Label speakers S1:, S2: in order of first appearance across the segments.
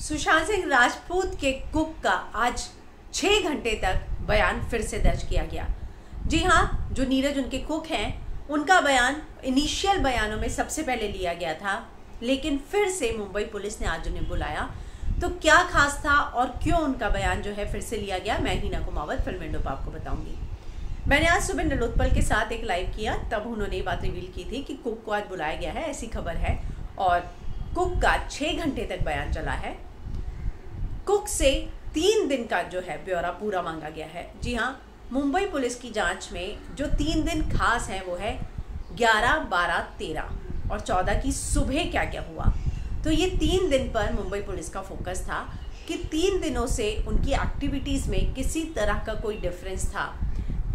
S1: सुशांत सिंह राजपूत के कुक का आज 6 घंटे तक बयान फिर से दर्ज किया गया। जी हाँ, जो नीरज उनके कुक हैं उनका बयान इनिशियल बयानों में सबसे पहले लिया गया था, लेकिन फिर से मुंबई पुलिस ने आज उन्हें बुलाया। तो क्या खास था और क्यों उनका बयान जो है फिर से लिया गया, मैं हीना कुमावत फिल्म विंडो पर आपको बताऊंगी। मैंने आज सुबह नलोत्पल के साथ एक लाइव किया, तब उन्होंने ये बात रिवील की थी कि कुक को आज बुलाया गया है, ऐसी खबर है। और कुक का 6 घंटे तक बयान चला है। कुक से 3 दिन का जो है ब्यौरा पूरा मांगा गया है। जी हाँ, मुंबई पुलिस की जांच में जो 3 दिन खास हैं वो है 11, 12, 13 और 14 की सुबह क्या क्या हुआ। तो ये 3 दिन पर मुंबई पुलिस का फोकस था कि 3 दिनों से उनकी एक्टिविटीज़ में किसी तरह का कोई डिफरेंस था,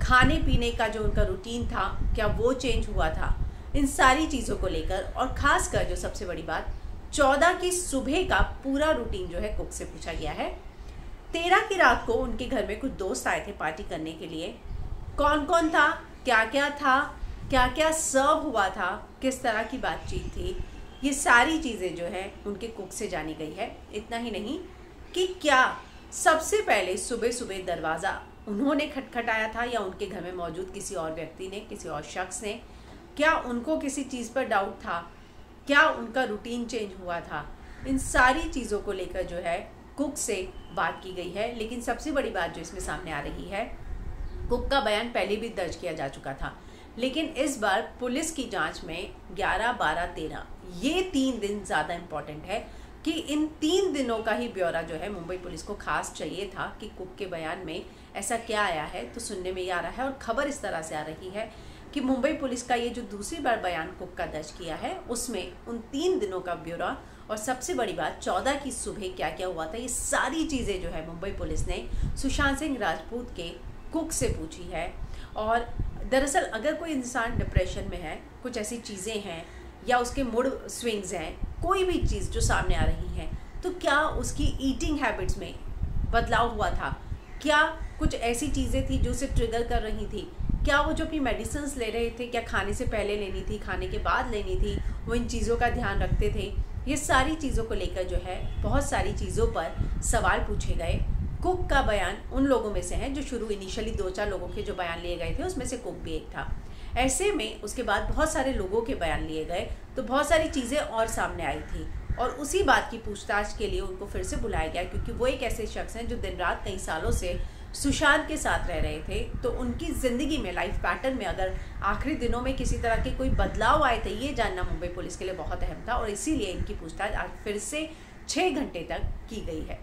S1: खाने पीने का जो उनका रूटीन था क्या वो चेंज हुआ था, इन सारी चीज़ों को लेकर। और ख़ासकर जो सबसे बड़ी बात, 14 की सुबह का पूरा रूटीन जो है कुक से पूछा गया है। 13 की रात को उनके घर में कुछ दोस्त आए थे पार्टी करने के लिए। कौन कौन था, क्या क्या सर्व हुआ था, किस तरह की बातचीत थी, ये सारी चीज़ें जो है उनके कुक से जानी गई है। इतना ही नहीं कि क्या सबसे पहले सुबह सुबह दरवाज़ा उन्होंने खटखटाया था या उनके घर में मौजूद किसी और व्यक्ति ने, किसी और शख्स ने, क्या उनको किसी चीज़ पर डाउट था, क्या उनका रूटीन चेंज हुआ था। इन सारी चीज़ों को लेकर जो है कुक से बात की गई है। लेकिन सबसे बड़ी बात जो इसमें सामने आ रही है, कुक का बयान पहले भी दर्ज किया जा चुका था, लेकिन इस बार पुलिस की जांच में 11, 12, 13 ये 3 दिन ज़्यादा इम्पॉर्टेंट है कि इन 3 दिनों का ही ब्यौरा जो है मुंबई पुलिस को खास चाहिए था कि कुक के बयान में ऐसा क्या आया है। तो सुनने में ये आ रहा है और ख़बर इस तरह से आ रही है कि मुंबई पुलिस का ये जो दूसरी बार बयान कुक का दर्ज किया है उसमें उन 3 दिनों का ब्यौरा और सबसे बड़ी बात 14 की सुबह क्या क्या हुआ था, ये सारी चीज़ें जो है मुंबई पुलिस ने सुशांत सिंह राजपूत के कुक से पूछी है। और दरअसल अगर कोई इंसान डिप्रेशन में है, कुछ ऐसी चीज़ें हैं या उसके मूड स्विंग्स हैं, कोई भी चीज़ जो सामने आ रही है, तो क्या उसकी ईटिंग हैबिट्स में बदलाव हुआ था, क्या कुछ ऐसी चीज़ें थी जो उसे ट्रिगर कर रही थी, क्या वो जो अपनी मेडिसिन्स ले रहे थे क्या खाने से पहले लेनी थी, खाने के बाद लेनी थी, वो इन चीज़ों का ध्यान रखते थे। ये सारी चीज़ों को लेकर जो है बहुत सारी चीज़ों पर सवाल पूछे गए। कुक का बयान उन लोगों में से है जो शुरू इनिशियली 2-4 लोगों के जो बयान लिए गए थे उसमें से कुक भी एक था। ऐसे में उसके बाद बहुत सारे लोगों के बयान लिए गए तो बहुत सारी चीज़ें और सामने आई थी और उसी बात की पूछताछ के लिए उनको फिर से बुलाया गया, क्योंकि वो एक ऐसे शख्स हैं जो दिन रात कई सालों से सुशांत के साथ रह रहे थे। तो उनकी ज़िंदगी में, लाइफ पैटर्न में अगर आखिरी दिनों में किसी तरह के कोई बदलाव आए थे, ये जानना मुंबई पुलिस के लिए बहुत अहम था और इसीलिए इनकी पूछताछ आज फिर से 6 घंटे तक की गई है।